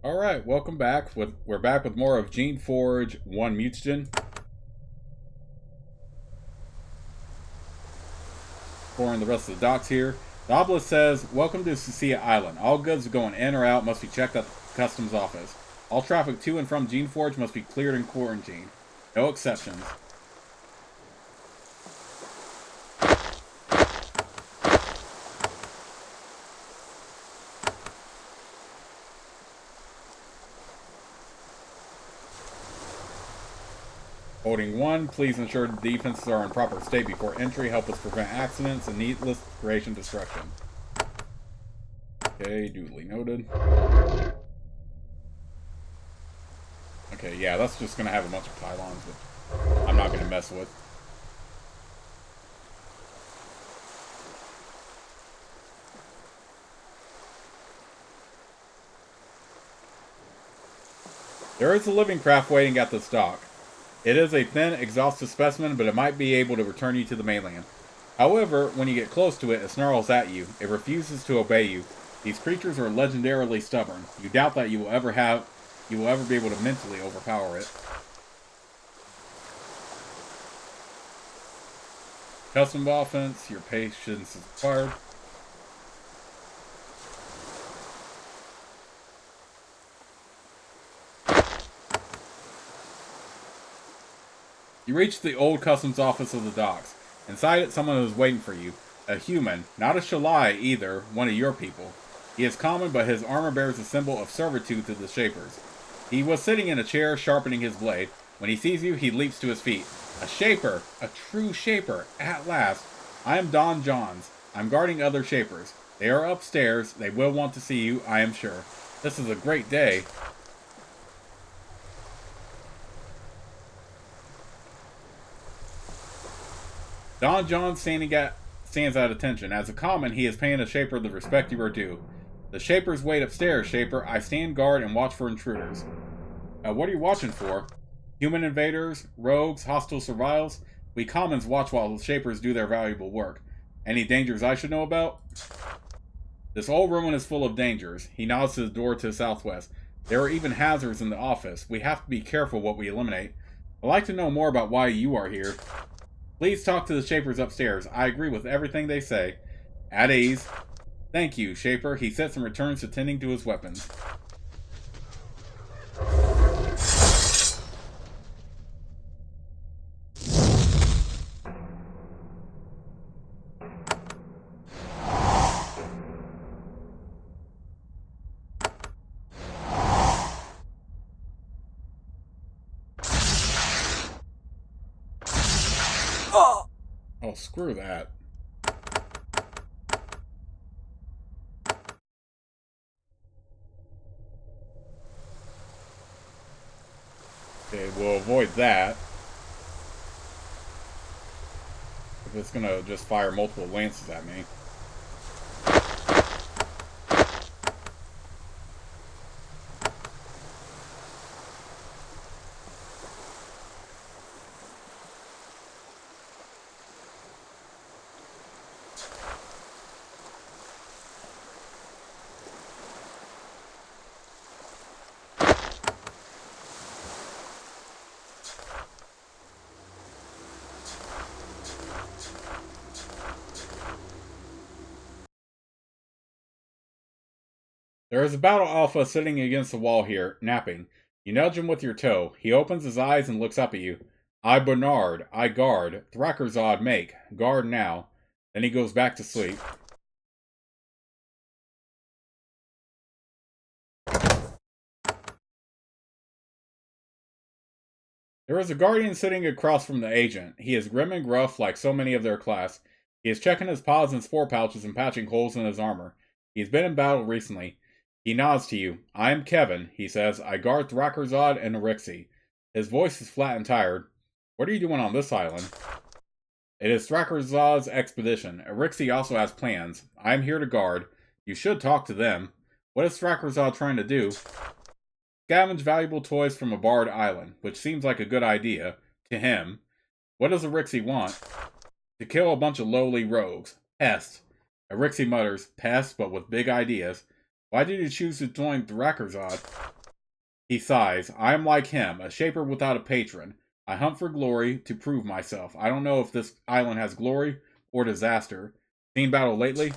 Alright, welcome back. We're back with more of Geneforge 1 Mutagen. Exploring the rest of the docks here. The obelisk says, "Welcome to Sucia Island. All goods going in or out must be checked at the customs office. All traffic to and from Geneforge must be cleared and quarantined. No exceptions." Holding 1, please ensure the defenses are in proper state before entry. Help us prevent accidents and needless creation destruction. Okay, duly noted. Okay, yeah, that's just gonna have a bunch of pylons, but I'm not gonna mess with. There is a living craft waiting at this dock. It is a thin, exhausted specimen, but it might be able to return you to the mainland. However, when you get close to it, it snarls at you. It refuses to obey you. These creatures are legendarily stubborn. You doubt that you will ever be able to mentally overpower it. Custom offense, your patience is required. You reach the old customs office of the docks. Inside it, someone is waiting for you. A human, not a Shalai either, one of your people. He is common, but his armor bears a symbol of servitude to the Shapers. He was sitting in a chair, sharpening his blade. When he sees you, he leaps to his feet. A Shaper! A true Shaper! At last! I am Don Johns. I'm guarding other Shapers. They are upstairs. They will want to see you, I am sure. This is a great day. Don John stands at attention. As a common, he is paying a Shaper the respect you are due. The Shapers wait upstairs, Shaper. I stand guard and watch for intruders. What are you watching for? Human invaders, rogues, hostile Serviles? We commons watch while the Shapers do their valuable work. Any dangers I should know about? This old ruin is full of dangers. He nods to the door to the southwest. There are even hazards in the office. We have to be careful what we eliminate. I'd like to know more about why you are here. Please talk to the Shapers upstairs. I agree with everything they say. At ease. Thank you, Shaper. He sits and returns to tending to his weapons. Oh, screw that. Okay, we'll avoid that. If it's gonna just fire multiple lances at me. There is a battle alpha sitting against the wall here, napping. You nudge him with your toe. He opens his eyes and looks up at you. I Bernard, I guard. Thrackerzod make. Guard now. Then he goes back to sleep. There is a guardian sitting across from the agent. He is grim and gruff like so many of their class. He is checking his pods and spore pouches and patching holes in his armor. He has been in battle recently. He nods to you. I am Kevin, he says. I guard Thrackerzod and Erixie. His voice is flat and tired. What are you doing on this island? It is Thrackerzod's expedition. Erixie also has plans. I am here to guard. You should talk to them. What is Thrackerzod trying to do? Scavenge valuable toys from a barred island, which seems like a good idea. To him. What does Erixie want? To kill a bunch of lowly rogues. Pests. Erixie mutters, pests, but with big ideas. Why did you choose to join Thrakerzod? He sighs. I am like him, a shaper without a patron. I hunt for glory to prove myself. I don't know if this island has glory or disaster. Seen battle lately?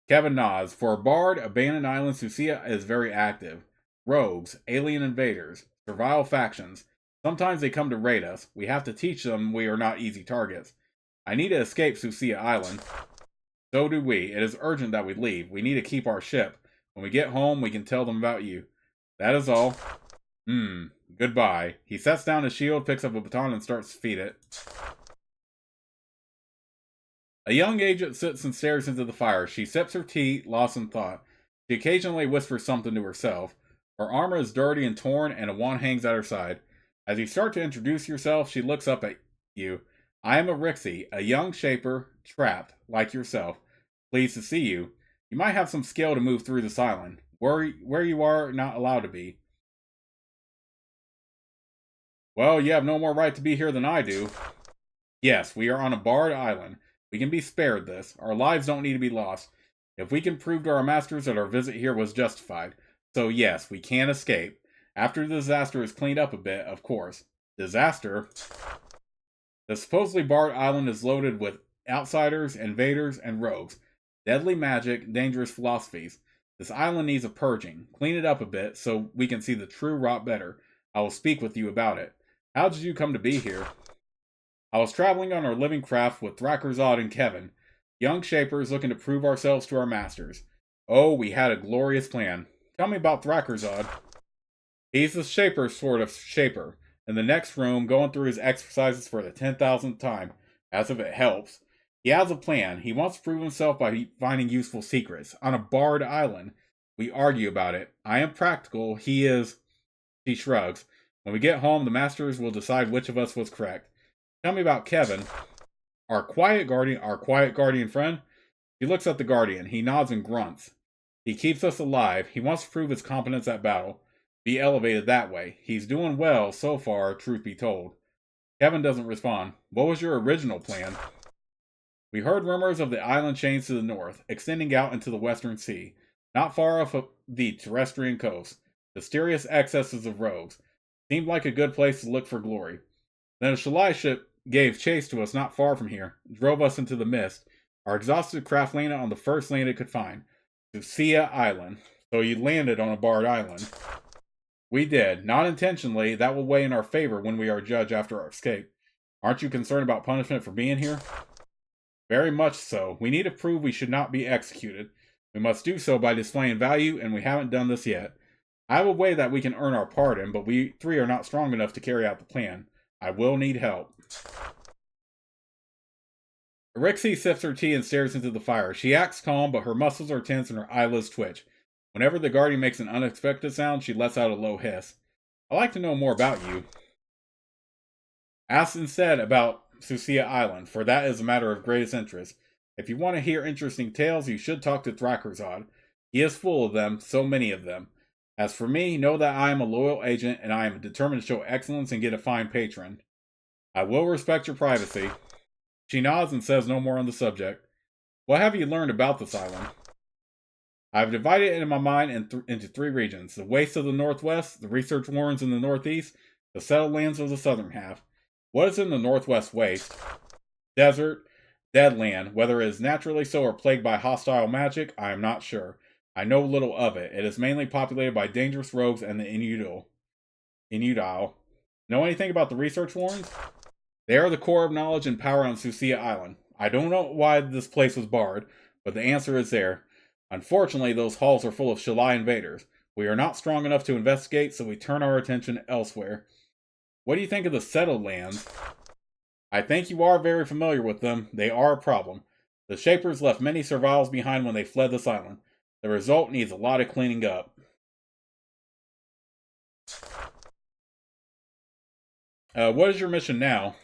Kevin nods. For a bard, abandoned island Sucia is very active. Rogues, alien invaders, servile factions. Sometimes they come to raid us. We have to teach them we are not easy targets. I need to escape Sucia Island. So do we. It is urgent that we leave. We need to keep our ship. When we get home, we can tell them about you. That is all. Goodbye. He sets down his shield, picks up a baton, and starts to feed it. A young agent sits and stares into the fire. She sips her tea, lost in thought. She occasionally whispers something to herself. Her armor is dirty and torn, and a wand hangs at her side. As you start to introduce yourself, she looks up at you. I am Arixie, a young shaper, trapped, like yourself. Pleased to see you. You might have some skill to move through this island. Where you are not allowed to be. Well, you have no more right to be here than I do. Yes, we are on a barred island. We can be spared this. Our lives don't need to be lost. If we can prove to our masters that our visit here was justified. So yes, we can escape. After the disaster is cleaned up a bit, of course. Disaster? The supposedly barred island is loaded with outsiders, invaders, and rogues. Deadly magic, dangerous philosophies. This island needs a purging. Clean it up a bit so we can see the true rot better. I will speak with you about it. How did you come to be here? I was traveling on our living craft with Thrakerzod and Kevin, young shapers looking to prove ourselves to our masters. Oh, we had a glorious plan. Tell me about Thrakerzod. He's the shaper sort of shaper. In the next room, going through his exercises for the 10,000th time, as if it helps. He has a plan. He wants to prove himself by finding useful secrets. On a barred island. We argue about it. I am practical. He is... She shrugs. When we get home, the masters will decide which of us was correct. Tell me about Kevin. Our quiet guardian friend? He looks at the guardian. He nods and grunts. He keeps us alive. He wants to prove his competence at battle. Be elevated that way. He's doing well so far, truth be told. Kevin doesn't respond. What was your original plan? We heard rumors of the island chains to the north, extending out into the western sea, not far off of the terrestrian coast. Mysterious excesses of rogues. Seemed like a good place to look for glory. Then a Shalai ship gave chase to us not far from here, drove us into the mist. Our exhausted craft landed on the first land it could find, Sucia Island. So you landed on a barred island. We did. Not intentionally. That will weigh in our favor when we are judged after our escape. Aren't you concerned about punishment for being here? Very much so. We need to prove we should not be executed. We must do so by displaying value, and we haven't done this yet. I have a way that we can earn our pardon, but we three are not strong enough to carry out the plan. I will need help. Arixie sips her tea and stares into the fire. She acts calm, but her muscles are tense and her eyelids twitch. Whenever the guardian makes an unexpected sound, she lets out a low hiss. I'd like to know more about you. Ask instead about Sucia Island, for that is a matter of greatest interest. If you want to hear interesting tales, you should talk to Thrakerzod. He is full of them, so many of them. As for me, know that I am a loyal agent, and I am determined to show excellence and get a fine patron. I will respect your privacy. She nods and says no more on the subject. What have you learned about this island? I have divided it in my mind into three regions. The wastes of the northwest, the research warrens in the northeast, the settled lands of the southern half. What is in the northwest waste? Desert, dead land. Whether it is naturally so or plagued by hostile magic, I am not sure. I know little of it. It is mainly populated by dangerous rogues and the Inutile. Know anything about the research warrens? They are the core of knowledge and power on Sucia Island. I don't know why this place was barred, but the answer is there. Unfortunately, those halls are full of Shalai invaders. We are not strong enough to investigate, so we turn our attention elsewhere. What do you think of the settled lands? I think you are very familiar with them. They are a problem. The Shapers left many Serviles behind when they fled this island. The result needs a lot of cleaning up. What is your mission now?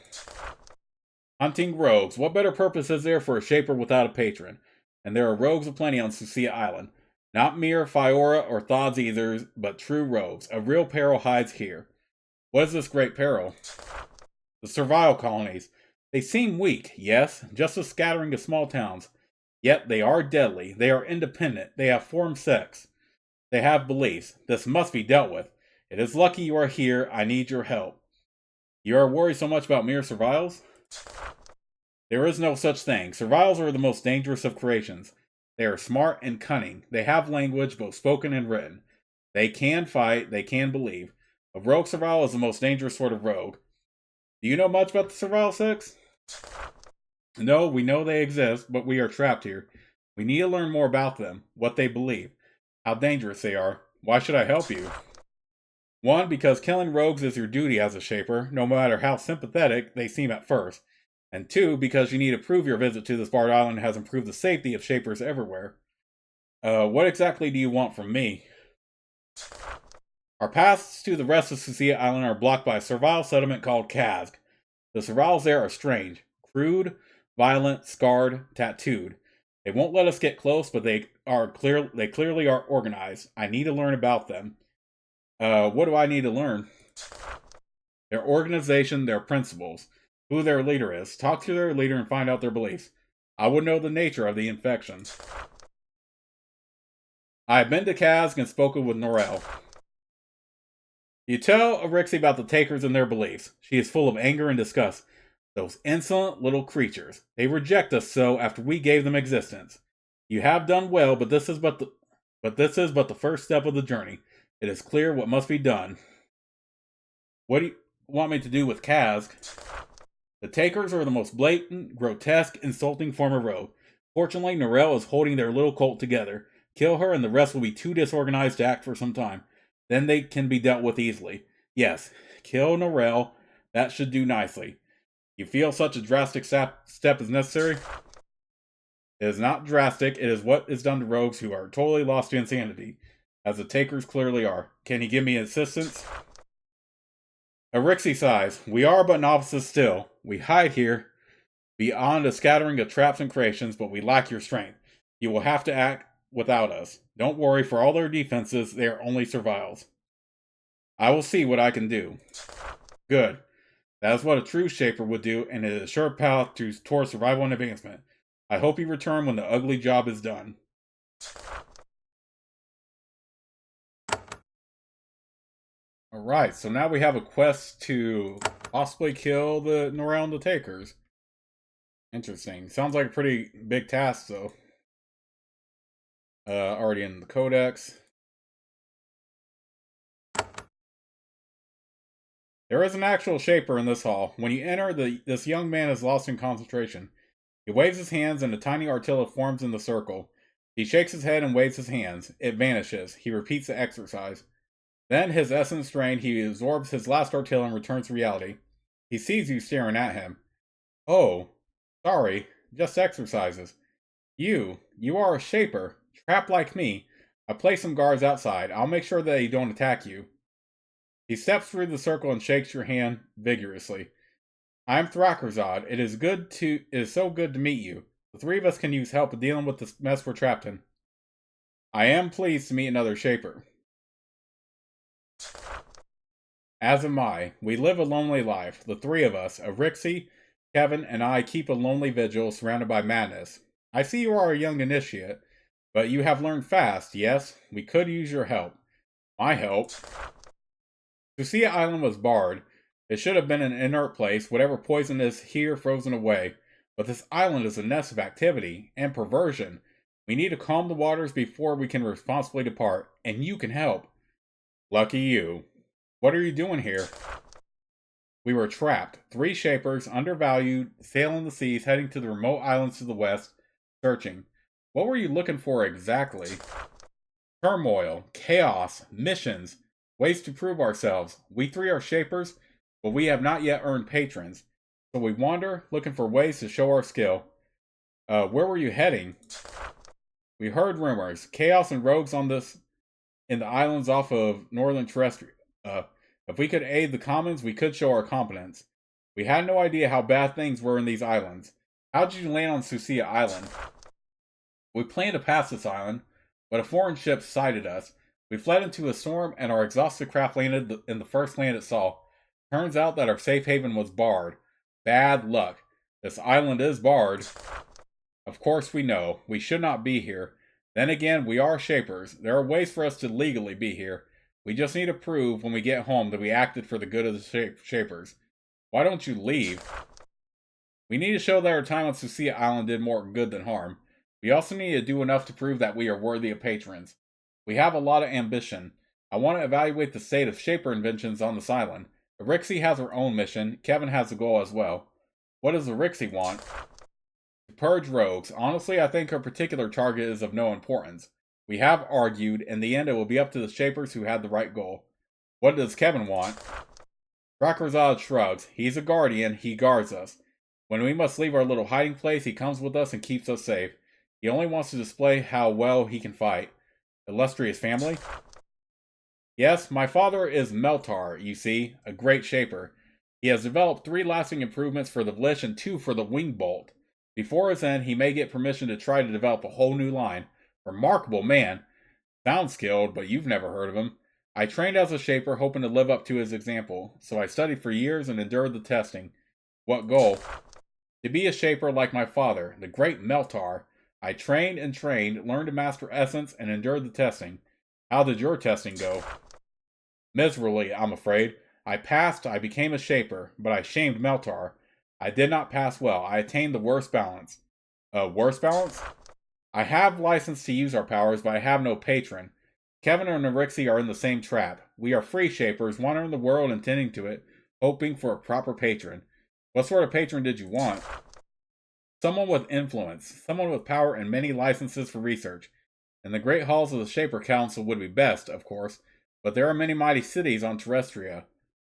Hunting rogues. What better purpose is there for a Shaper without a patron? And there are rogues aplenty on Sucia Island. Not mere Fiora or Thods either, but true rogues. A real peril hides here. What is this great peril? The Servile colonies. They seem weak, yes, just a scattering of small towns. Yet they are deadly. They are independent. They have formed sects. They have beliefs. This must be dealt with. It is lucky you are here. I need your help. You are worried so much about mere Serviles? There is no such thing. Serviles are the most dangerous of creations. They are smart and cunning. They have language, both spoken and written. They can fight. They can believe. A rogue Servile is the most dangerous sort of rogue. Do you know much about the Servile Six? No, we know they exist, but we are trapped here. We need to learn more about them, what they believe, how dangerous they are. Why should I help you? One, because killing rogues is your duty as a Shaper, no matter how sympathetic they seem at first. And two, because you need to prove your visit to this barred island has improved the safety of Shapers everywhere. What exactly do you want from me? Our paths to the rest of Sucia Island are blocked by a Servile settlement called Kazg. The Serviles there are strange, crude, violent, scarred, tattooed. They won't let us get close, but they clearly are organized. I need to learn about them. What do I need to learn? Their organization, their principles, who their leader is. Talk to their leader and find out their beliefs. I would know the nature of the infection. I have been to Kazg and spoken with Norel. You tell Arixie about the Takers and their beliefs. She is full of anger and disgust. Those insolent little creatures. They reject us so after we gave them existence. You have done well, but this is but the first step of the journey. It is clear what must be done. What do you want me to do with Kazg? The Takers are the most blatant, grotesque, insulting form of rogue. Fortunately, Norel is holding their little cult together. Kill her and the rest will be too disorganized to act for some time. Then they can be dealt with easily. Yes, kill Norel. That should do nicely. You feel such a drastic step is necessary? It is not drastic. It is what is done to rogues who are totally lost to insanity, as the Takers clearly are. Can you give me assistance? Arixie sighs. We are but novices still. We hide here, beyond a scattering of traps and creations, but we lack your strength. You will have to act without us. Don't worry, for all their defenses, they are only Serviles. I will see what I can do. Good. That is what a true Shaper would do, and it is a sure path towards survival and advancement. I hope you return when the ugly job is done. Alright, so now we have a quest to possibly kill the Norel and the Takers. Interesting. Sounds like a pretty big task, though. Already in the Codex. There is an actual Shaper in this hall. When you enter, this young man is lost in concentration. He waves his hands and a tiny Artilla forms in the circle. He shakes his head and waves his hands. It vanishes. He repeats the exercise. Then, his essence drained, he absorbs his last Artilla and returns to reality. He sees you staring at him. Oh, sorry, just exercises. You are a Shaper, trapped like me. I place some guards outside. I'll make sure they don't attack you. He steps through the circle and shakes your hand vigorously. I'm Thrakerzad. It is so good to meet you. The three of us can use help in dealing with this mess we're trapped in. I am pleased to meet another Shaper. As am I. We live a lonely life. The three of us, Arixie, Kevin, and I keep a lonely vigil surrounded by madness. I see you are a young initiate, but you have learned fast, yes? We could use your help. My help? Sucia Island was barred. It should have been an inert place, whatever poison is here frozen away. But this island is a nest of activity and perversion. We need to calm the waters before we can responsibly depart, and you can help. Lucky you. What are you doing here? We were trapped. 3 Shapers, undervalued, sailing the seas, heading to the remote islands to the west, searching. What were you looking for exactly? Turmoil, chaos, missions, ways to prove ourselves. We 3 are Shapers, but we have not yet earned patrons. So we wander, looking for ways to show our skill. Where were you heading? We heard rumors. Chaos and rogues in the islands off of Northern Terrestrial. If we could aid the commons, we could show our competence. We had no idea how bad things were in these islands. How did you land on Sucia Island? We planned to pass this island, but a foreign ship sighted us. We fled into a storm, and our exhausted craft landed in the first land it saw. Turns out that our safe haven was barred. Bad luck. This island is barred. Of course we know. We should not be here. Then again, we are Shapers. There are ways for us to legally be here. We just need to prove when we get home that we acted for the good of the Shapers. Why don't you leave? We need to show that our time on Sucia Island did more good than harm. We also need to do enough to prove that we are worthy of patrons. We have a lot of ambition. I want to evaluate the state of Shaper inventions on this island. Erixie has her own mission. Kevin has a goal as well. What does Erixie want? To purge rogues. Honestly, I think her particular target is of no importance. We have argued. In the end, it will be up to the Shapers who had the right goal. What does Kevin want? Rakrazad shrugs. He's a guardian. He guards us. When we must leave our little hiding place, he comes with us and keeps us safe. He only wants to display how well he can fight. Illustrious family? Yes, my father is Meltar, you see, a great shaper. He has developed 3 lasting improvements for the Vlish and 2 for the Wing Bolt. Before his end, he may get permission to try to develop a whole new line. Remarkable man. Sounds skilled, but you've never heard of him. I trained as a shaper, hoping to live up to his example, so I studied for years and endured the testing. What goal? To be a shaper like my father, the great Meltar. I trained and trained, learned to master essence, and endured the testing. How did your testing go? Miserably, I'm afraid. I passed, I became a shaper, but I shamed Meltar. I did not pass well. I attained the worst balance. Worst balance? I have license to use our powers, but I have no patron. Kevin and Erixie are in the same trap. We are free shapers, wandering the world and tending to it, hoping for a proper patron. What sort of patron did you want? Someone with influence, someone with power and many licenses for research. In the great halls of the Shaper Council would be best, of course, but there are many mighty cities on Terrestria.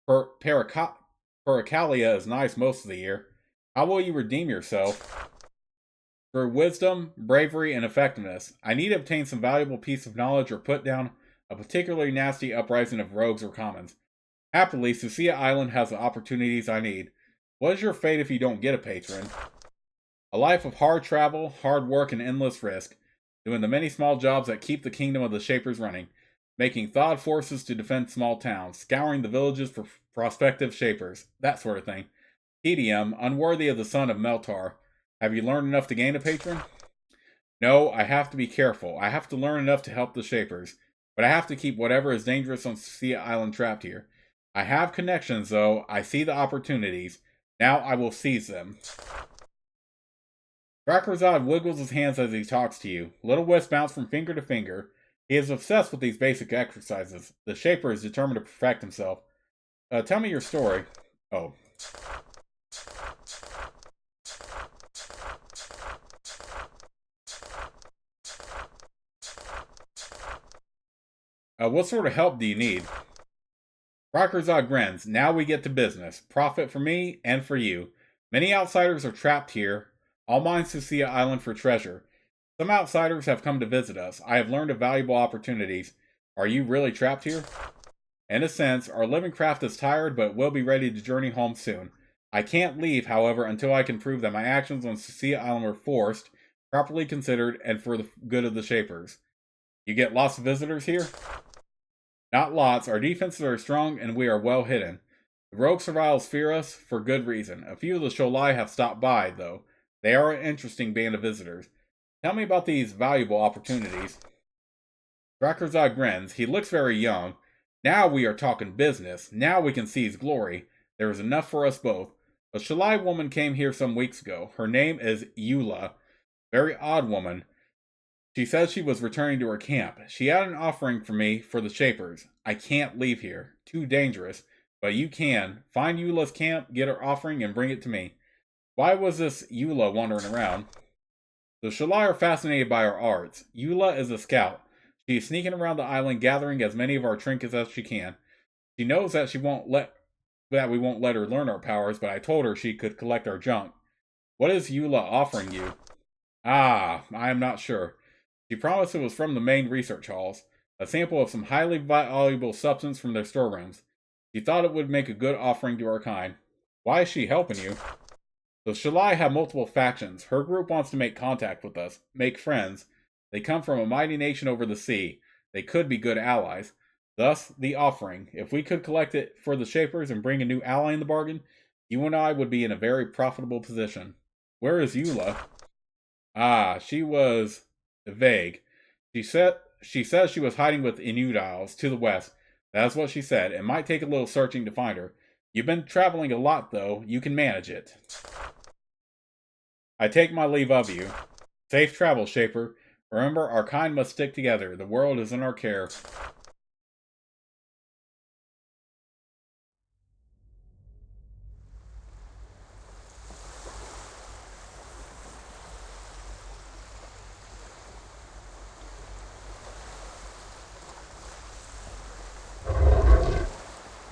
Pericalia is nice most of the year. How will you redeem yourself? Through wisdom, bravery, and effectiveness. I need to obtain some valuable piece of knowledge or put down a particularly nasty uprising of rogues or commons. Happily, Sucia Island has the opportunities I need. What is your fate if you don't get a patron? A life of hard travel, hard work, and endless risk, doing the many small jobs that keep the kingdom of the Shapers running, making thawed forces to defend small towns, scouring the villages for prospective Shapers, that sort of thing. Tedium, unworthy of the son of Meltar. Have you learned enough to gain a patron? No, I have to be careful. I have to learn enough to help the Shapers, but I have to keep whatever is dangerous on Sucia Island trapped here. I have connections, though. I see the opportunities. Now I will seize them. Rakrazad wiggles his hands as he talks to you. Little wisps bounce from finger to finger. He is obsessed with these basic exercises. The Shaper is determined to perfect himself. Tell me your story. Oh. What sort of help do you need? Rakrazad grins. Now we get to business. Profit for me and for you. Many outsiders are trapped here. All mine Sucia Island for treasure. Some outsiders have come to visit us. I have learned of valuable opportunities. Are you really trapped here? In a sense, our living craft is tired, but will be ready to journey home soon. I can't leave, however, until I can prove that my actions on Sucia Island were forced, properly considered, and for the good of the Shapers. You get lots of visitors here? Not lots. Our defenses are strong, and we are well hidden. The rogue Serviles fear us for good reason. A few of the Sholai have stopped by, though. They are an interesting band of visitors. Tell me about these valuable opportunities. Rakrazad grins. He looks very young. Now we are talking business. Now we can seize glory. There is enough for us both. A Sholai woman came here some weeks ago. Her name is Eula. Very odd woman. She said she was returning to her camp. She had an offering for me for the Shapers. I can't leave here. Too dangerous. But you can. Find Eula's camp, get her offering, and bring it to me. Why was this Eula wandering around? The Sholai are fascinated by our arts. Eula is a scout. She is sneaking around the island gathering as many of our trinkets as she can. She knows that we won't let her learn our powers, but I told her she could collect our junk. What is Eula offering you? I am not sure. She promised it was from the main research halls, a sample of some highly valuable substance from their storerooms. She thought it would make a good offering to our kind. Why is she helping you? The Sholai have multiple factions. Her group wants to make contact with us, make friends. They come from a mighty nation over the sea. They could be good allies. Thus, the offering. If we could collect it for the Shapers and bring a new ally in the bargain, you and I would be in a very profitable position. Where is Eula? She was vague. She says she was hiding with Inudiles to the west. That's what she said. It might take a little searching to find her. You've been traveling a lot, though. You can manage it. I take my leave of you. Safe travel, Shaper. Remember, our kind must stick together. The world is in our care.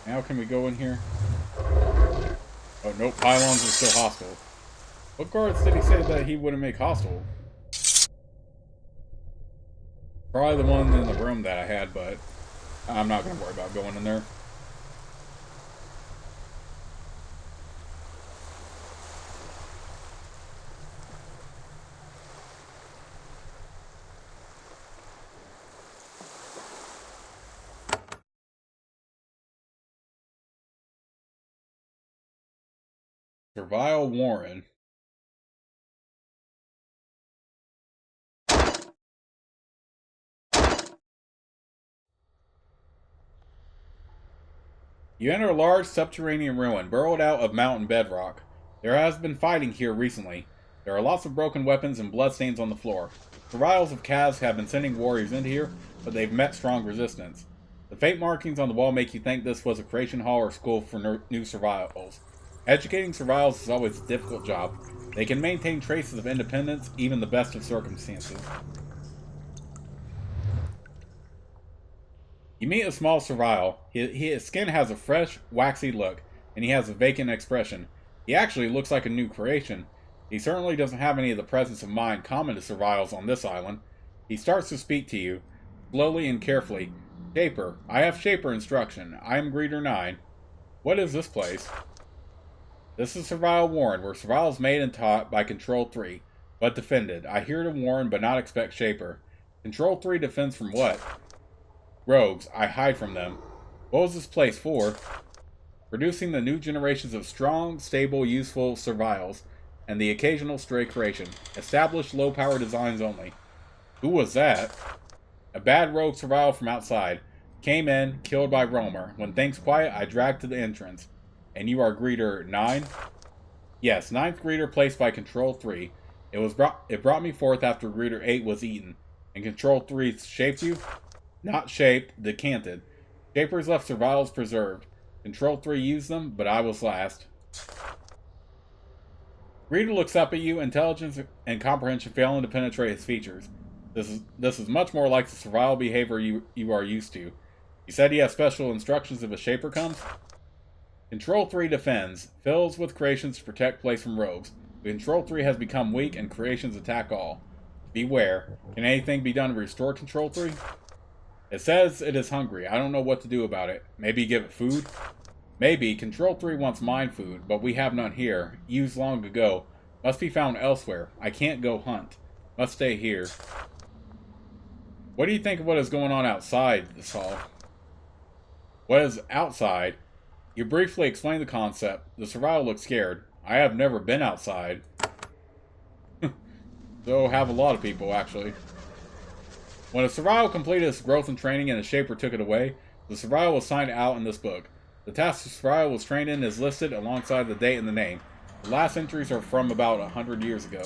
Now can we go in here? Oh, nope. Pylons are still hostile. What guards did he say that he wouldn't make hostile? Probably the one in the room that I had, but I'm not going to worry about going in there. Servile Warren. You enter a large subterranean ruin burrowed out of mountain bedrock. There has been fighting here recently. There are lots of broken weapons and bloodstains on the floor. Serviles of Kaz have been sending warriors into here, but they've met strong resistance. The fate markings on the wall make you think this was a creation hall or school for new Serviles. Educating Serviles is always a difficult job. They can maintain traces of independence, even the best of circumstances. You meet a small Servile. His skin has a fresh, waxy look, and he has a vacant expression. He actually looks like a new creation. He certainly doesn't have any of the presence of mind common to Serviles on this island. He starts to speak to you, slowly and carefully. Shaper, I have Shaper instruction. I am Greeter 9. What is this place? This is Servile Warren, where Servile is made and taught by Control 3, but defended. I hear to warn, but not expect Shaper. Control 3 defends from what? Rogues. I hide from them. What was this place for? Producing the new generations of strong, stable, useful Serviles, and the occasional stray creation. Established low-power designs only. Who was that? A bad rogue Servile from outside. Came in, killed by Roamer. When things quiet, I dragged to the entrance. And you are Greeter 9? Yes, 9th Greeter placed by Control 3. It brought me forth after Greeter 8 was eaten. And Control 3 shaped you? Not shaped, decanted. Shapers left Serviles preserved. Control 3 used them, but I was last. Greeter looks up at you, intelligence and comprehension failing to penetrate his features. This is much more like the Servile behavior you are used to. You said he has special instructions if a Shaper comes? Control 3 defends, fills with creations to protect place from rogues. Control 3 has become weak and creations attack all. Beware. Can anything be done to restore Control 3? It says it is hungry. I don't know what to do about it. Maybe give it food? Maybe. Control 3 wants mind food, but we have none here. Used long ago. Must be found elsewhere. I can't go hunt. Must stay here. What do you think of what is going on outside this hall? What is outside? You briefly explain the concept. The Servile looks scared. I have never been outside. So have a lot of people, actually. When a Servile completed its growth and training and a Shaper took it away, the Servile was signed out in this book. The task the Servile was trained in is listed alongside the date and the name. The last entries are from about 100 years ago.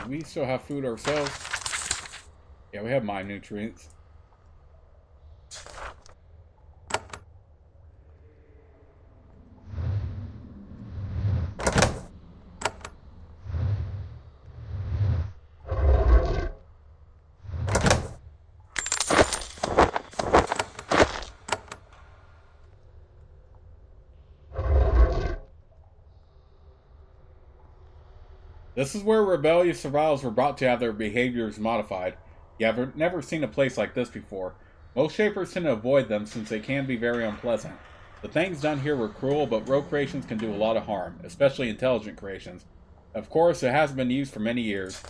Do we still have food ourselves? Yeah, we have mind nutrients. This is where rebellious Serviles were brought to have their behaviors modified. You have never seen a place like this before. Most Shapers tend to avoid them since they can be very unpleasant. The things done here were cruel, but rogue creations can do a lot of harm, especially intelligent creations. Of course, it hasn't been used for many years.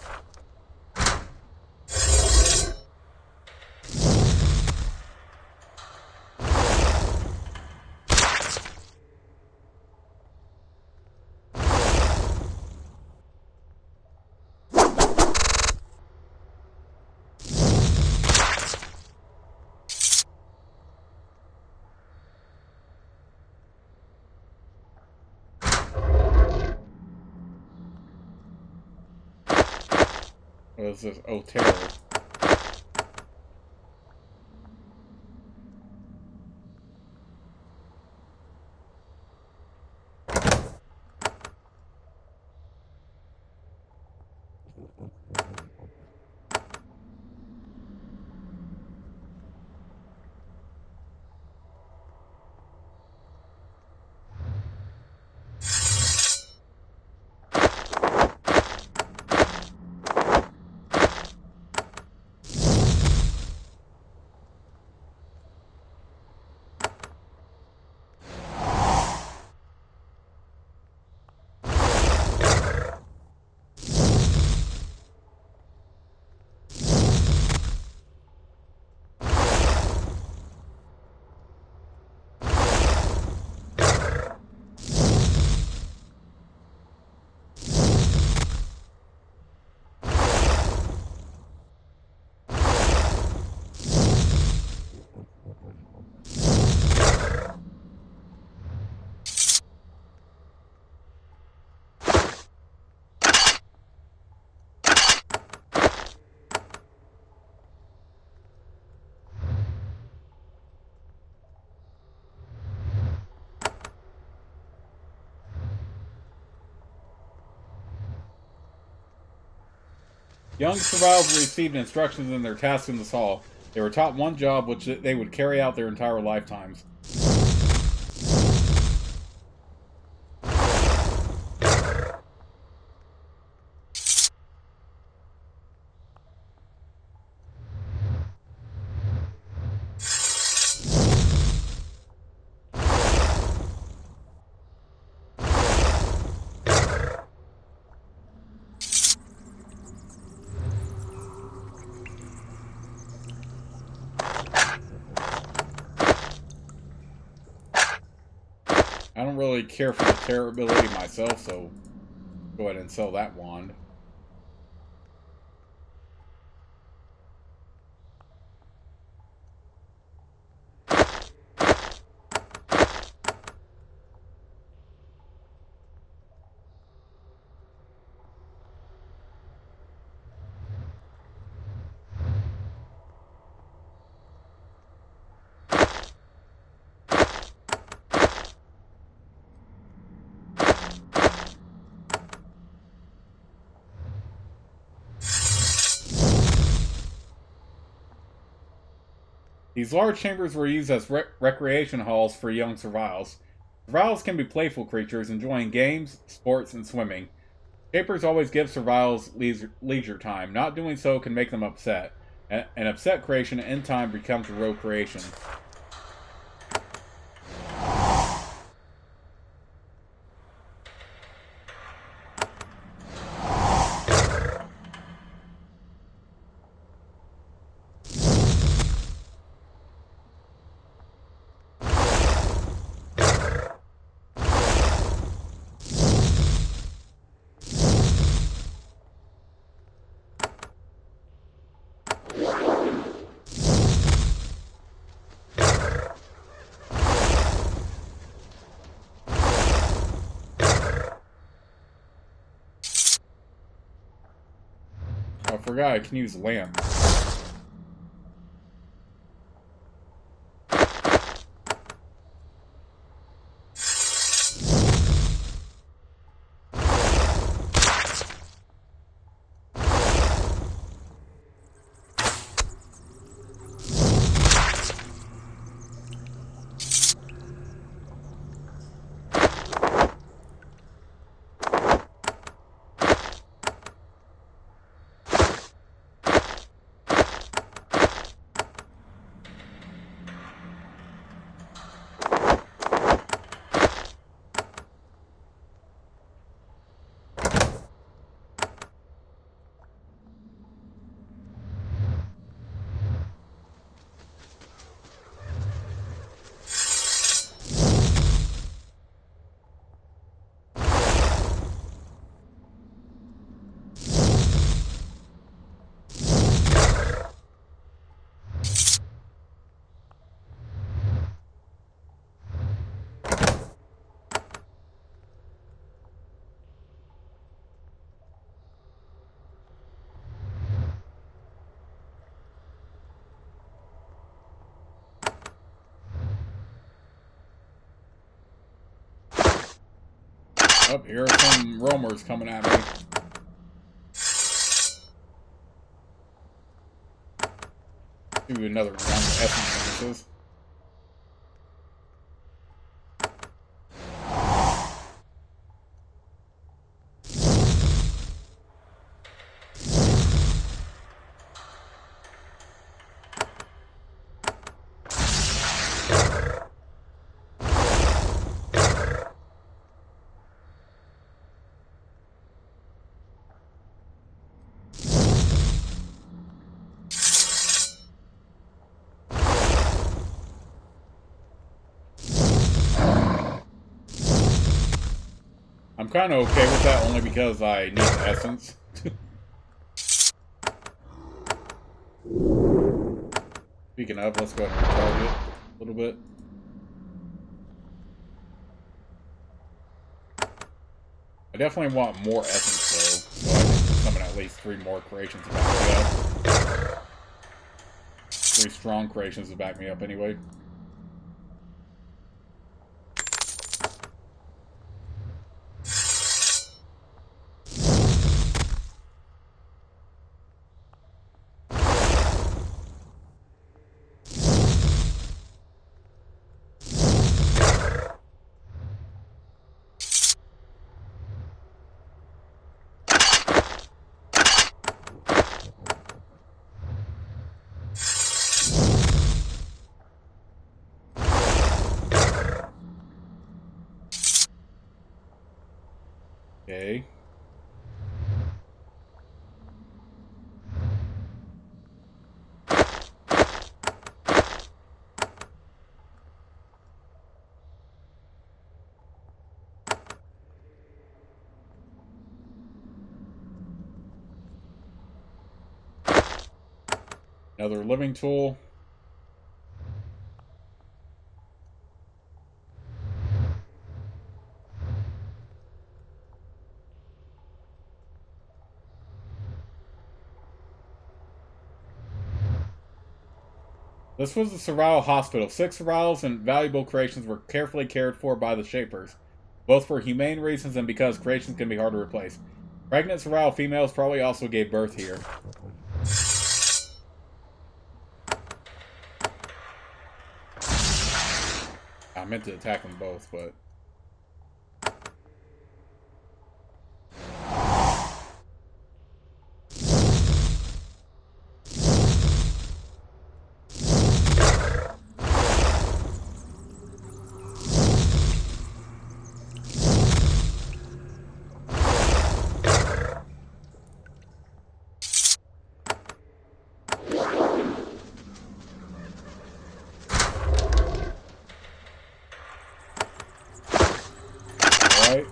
What is this? Oh, terror. Young Serviles received instructions in their tasks in this hall. They were taught one job which they would carry out their entire lifetimes. I don't really care for the terror ability myself, so go ahead and sell that wand. These large chambers were used as recreation halls for young Serviles. Serviles can be playful creatures, enjoying games, sports, and swimming. Shapers always give Serviles leisure time. Not doing so can make them upset. An upset creation in time becomes a rogue creation. I forgot I can use lamp. Oh, here are some roamers coming at me. Do another round of essence bonuses. I'm kind of okay with that only because I need essence. Speaking of, let's go ahead and recharge it a little bit. I definitely want more essence though, so I can summon at least 3 more creations to back me up. 3 strong creations to back me up anyway. Okay. Another living tool. This was the Servile Hospital. 6 Serviles and valuable creations were carefully cared for by the Shapers, both for humane reasons and because creations can be hard to replace. Pregnant Servile females probably also gave birth here. I meant to attack them both, but... Alright.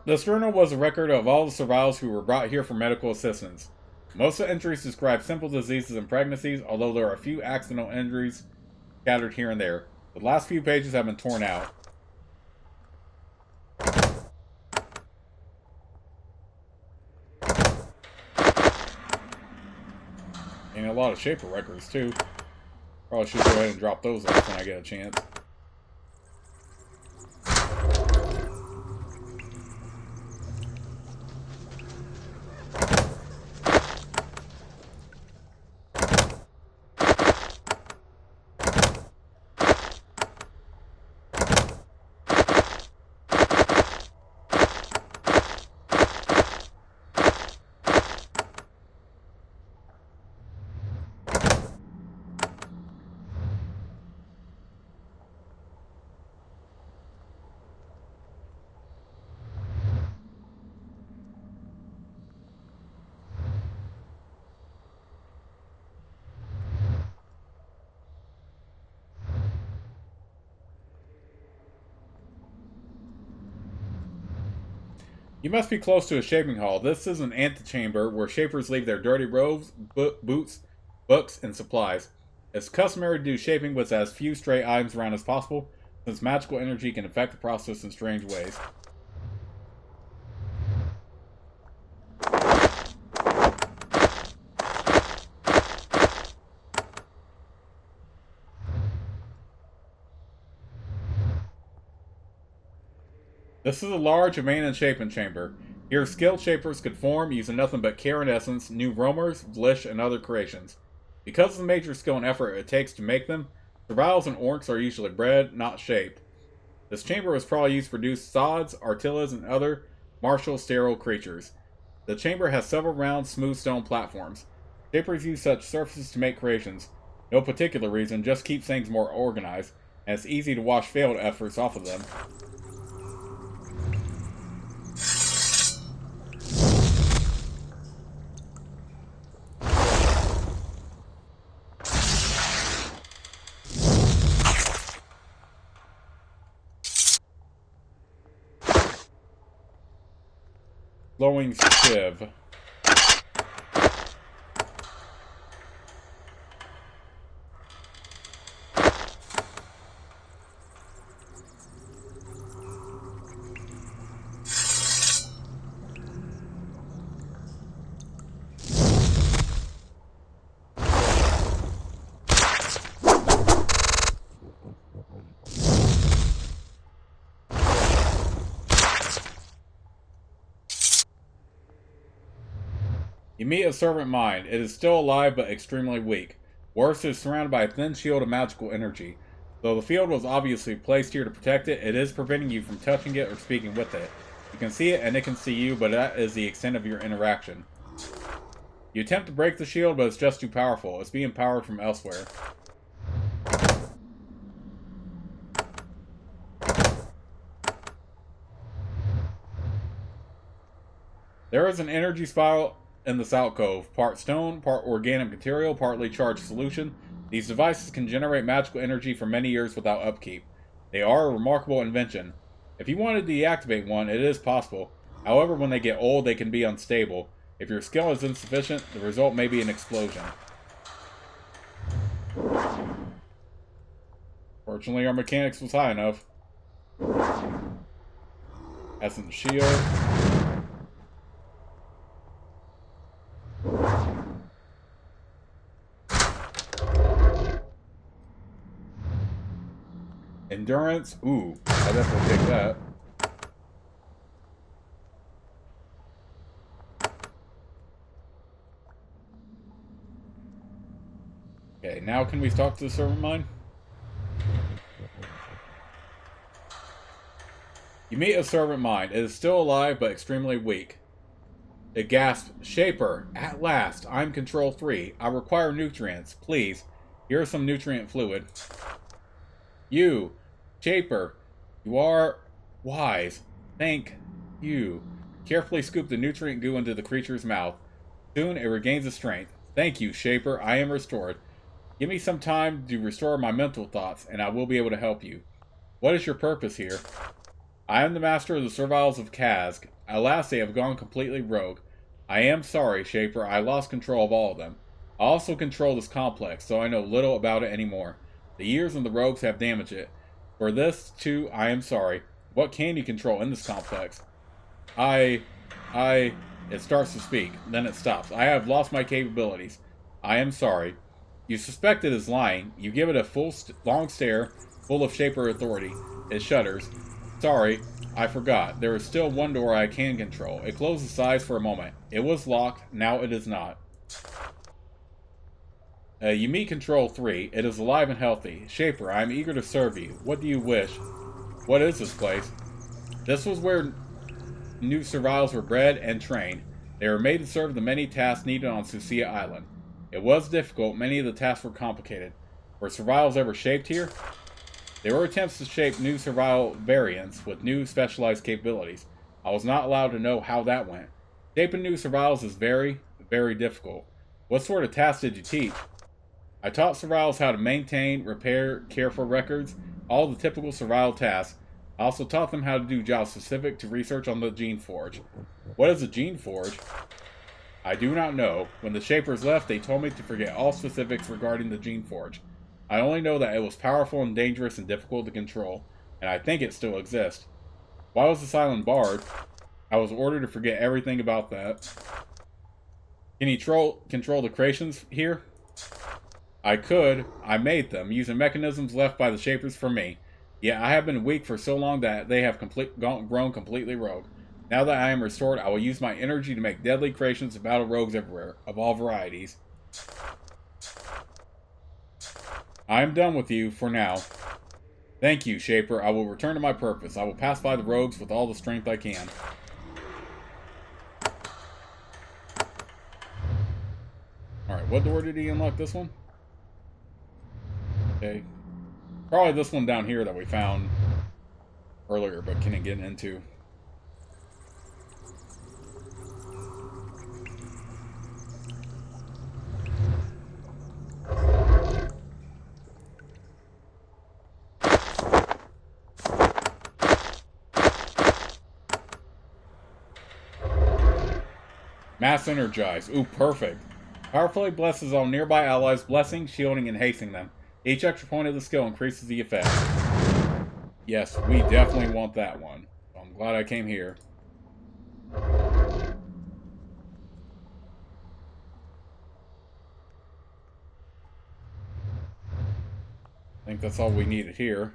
This journal was a record of all the Serviles who were brought here for medical assistance. Most of the entries describe simple diseases and pregnancies, although there are a few accidental injuries scattered here and there. The last few pages have been torn out. And a lot of Shaper records, too. Probably should go ahead and drop those off when I get a chance. You must be close to a shaping hall. This is an antechamber where shapers leave their dirty robes, boots, books, and supplies. It's customary to do shaping with as few stray items around as possible, since magical energy can affect the process in strange ways. This is a large abandoned shaping chamber. Here, skilled shapers could form using nothing but care and essence, new roamers, vlish, and other creations. Because of the major skill and effort it takes to make them, Serviles and orcs are usually bred, not shaped. This chamber was probably used to produce sods, artillas, and other martial sterile creatures. The chamber has several round, smooth stone platforms. Shapers use such surfaces to make creations. No particular reason, just keeps things more organized, and it's easy to wash failed efforts off of them. Glowing sieve. You meet a servant mind. It is still alive but extremely weak. Worse, it is surrounded by a thin shield of magical energy. Though the field was obviously placed here to protect it, it is preventing you from touching it or speaking with it. You can see it and it can see you, but that is the extent of your interaction. You attempt to break the shield, but it's just too powerful. It's being powered from elsewhere. There is an energy spiral in this alcove, part stone, part organic material, partly charged solution. These devices can generate magical energy for many years without upkeep. They are a remarkable invention. If you wanted to deactivate one, it is possible. However, when they get old, they can be unstable. If your skill is insufficient, the result may be an explosion. Fortunately, our mechanics was high enough. Essence shield. Endurance. Ooh, I definitely take that. Okay, now can we talk to the servant mine? You meet a servant mine. It is still alive, but extremely weak. It gasps, Shaper, at last, I'm Control 3. I require nutrients, please. Here is some nutrient fluid. You, Shaper, you are wise. Thank you. Carefully scoop the nutrient goo into the creature's mouth. Soon it regains its strength. Thank you, Shaper, I am restored. Give me some time to restore my mental thoughts, and I will be able to help you. What is your purpose here? I am the master of the Serviles of Kazg. Alas, they have gone completely rogue. I am sorry, Shaper, I lost control of all of them. I also control this complex, so I know little about it anymore. The years and the rogues have damaged it. For this, too, I am sorry. What can you control in this complex? It starts to speak, then it stops. I have lost my capabilities. I am sorry. You suspect it is lying. You give it a long stare, full of Shaper authority. It shudders. Sorry, I forgot. There is still one door I can control. It closed its eyes for a moment. It was locked. Now it is not. You meet Control 3. It is alive and healthy. Shaper, I am eager to serve you. What do you wish? What is this place? This was where new Serviles were bred and trained. They were made to serve the many tasks needed on Sucia Island. It was difficult. Many of the tasks were complicated. Were Serviles ever shaped here? There were attempts to shape new Servile variants with new specialized capabilities. I was not allowed to know how that went. Shaping new Serviles is very, very difficult. What sort of tasks did you teach? I taught Serviles how to maintain, repair, care for records, all the typical Servile tasks. I also taught them how to do jobs specific to research on the Geneforge. What is a Geneforge? I do not know. When the Shapers left, they told me to forget all specifics regarding the Geneforge. I only know that it was powerful and dangerous and difficult to control, and I think it still exists. Why was this island barred? I was ordered to forget everything about that. Can you control the creations here? I could. I made them, using mechanisms left by the Shapers for me. Yeah, I have been weak for so long that they have grown completely rogue. Now that I am restored, I will use my energy to make deadly creations and battle rogues everywhere, of all varieties. I am done with you, for now. Thank you, Shaper. I will return to my purpose. I will pacify the rogues with all the strength I can. Alright, what door did he unlock this one? Okay. Probably this one down here that we found earlier, but couldn't get into. Mass Energize. Ooh, perfect. Powerfully blesses all nearby allies, blessing, shielding, and hastening them. Each extra point of the skill increases the effect. Yes, we definitely want that one. I'm glad I came here. I think that's all we needed here.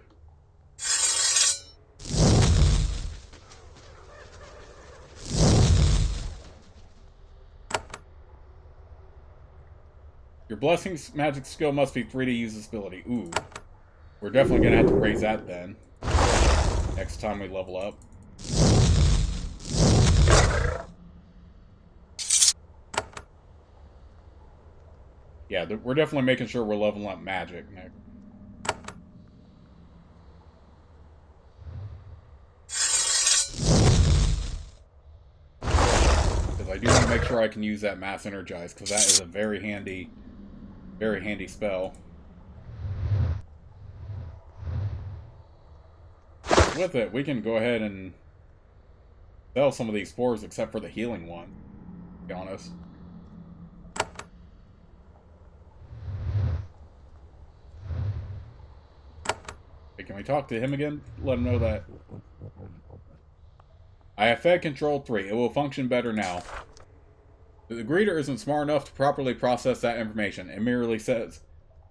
Your Blessing's magic skill must be 3 to use this ability. Ooh. We're definitely going to have to raise that then. Next time we level up. Yeah, we're definitely making sure we're leveling up magic next. Because I do want to make sure I can use that Mass Energize, because that is a very handy spell. With it, we can go ahead and sell some of these spores, except for the healing one, to be honest. Hey, can we talk to him again? Let him know that I have fed Control 3. It will function better now. The greeter isn't smart enough to properly process that information. It merely says,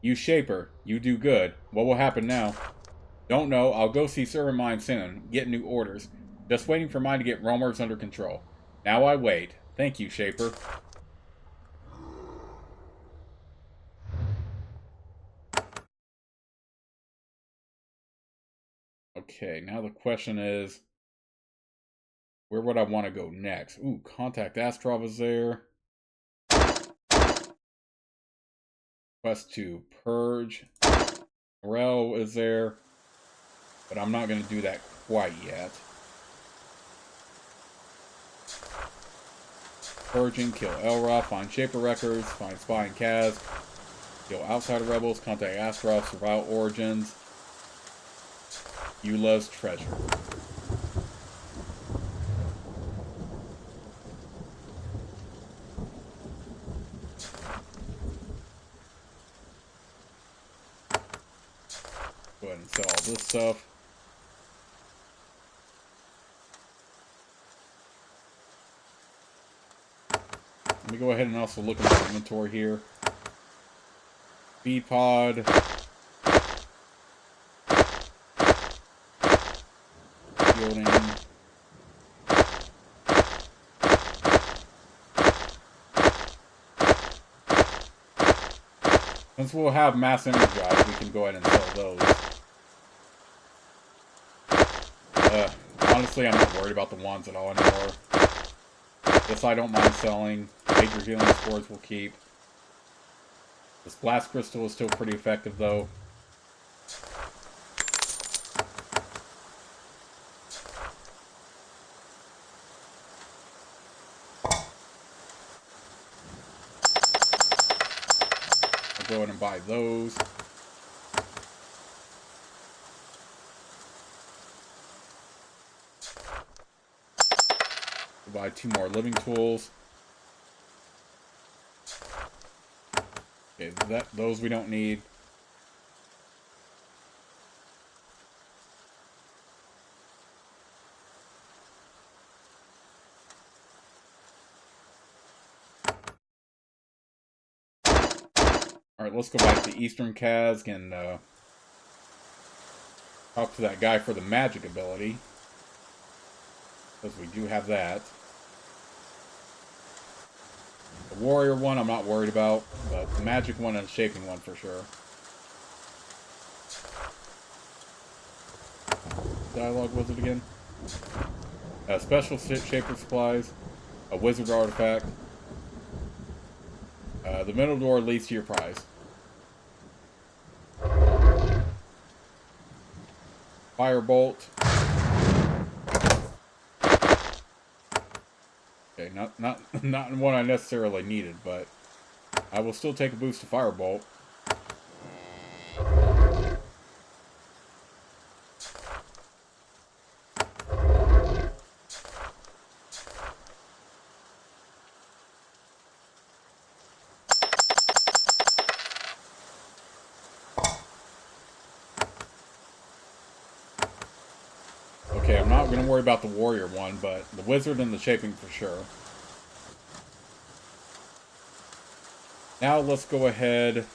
"You Shaper, you do good. What will happen now?" Don't know. I'll go see Servile soon. Get new orders. Just waiting for mine to get roamers under control. Now I wait. Thank you, Shaper. Okay, now the question is, where would I want to go next? Ooh, Contact Astrov is there. Quest to Purge. Morel is there. But I'm not going to do that quite yet. Purging, kill Elra, find Shaper Records, find Spy and Kaz, kill Outsider Rebels, contact Astrov, Servile Origins, Eula's Treasure. Go ahead and sell all this stuff. Let me go ahead and also look at my inventory here. Speed pod. Building. Since we'll have Mass Energize, we can go ahead and sell those. Honestly, I'm not worried about the wands at all anymore. This I don't mind selling. Major healing spores will keep. This blast crystal is still pretty effective, though. I'll go ahead and buy those. We'll buy 2 more living tools. Okay, those we don't need. Alright, let's go back to Eastern Kazg and Talk to that guy for the magic ability. Because we do have that. The warrior one I'm not worried about, but the magic one and the shaping one for sure. Dialogue was it again? Special shaper supplies. A wizard artifact. The middle door leads to your prize. Firebolt. Okay, not one I necessarily needed, but I will still take a boost to Firebolt. Okay, I'm not going to worry about the warrior one, but the wizard and the shaping for sure. Now let's go ahead,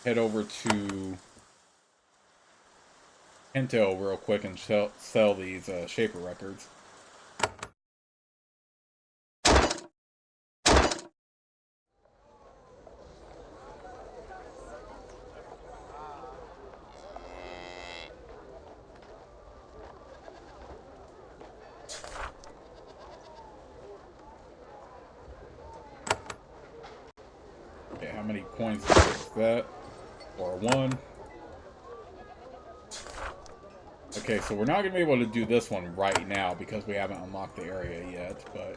head over to Pinto real quick and sell these shaper records. Okay, how many coins is that? Or one. Okay, so we're not going to be able to do this one right now because we haven't unlocked the area yet, but...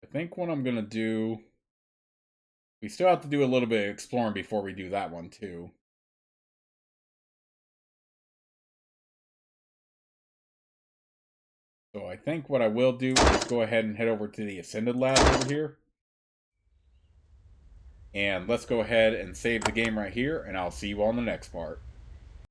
I think what I'm going to do... We still have to do a little bit of exploring before we do that one, too. So I think what I will do is go ahead and head over to the Ascended Lab over here. And let's go ahead and save the game right here, and I'll see you all in the next part.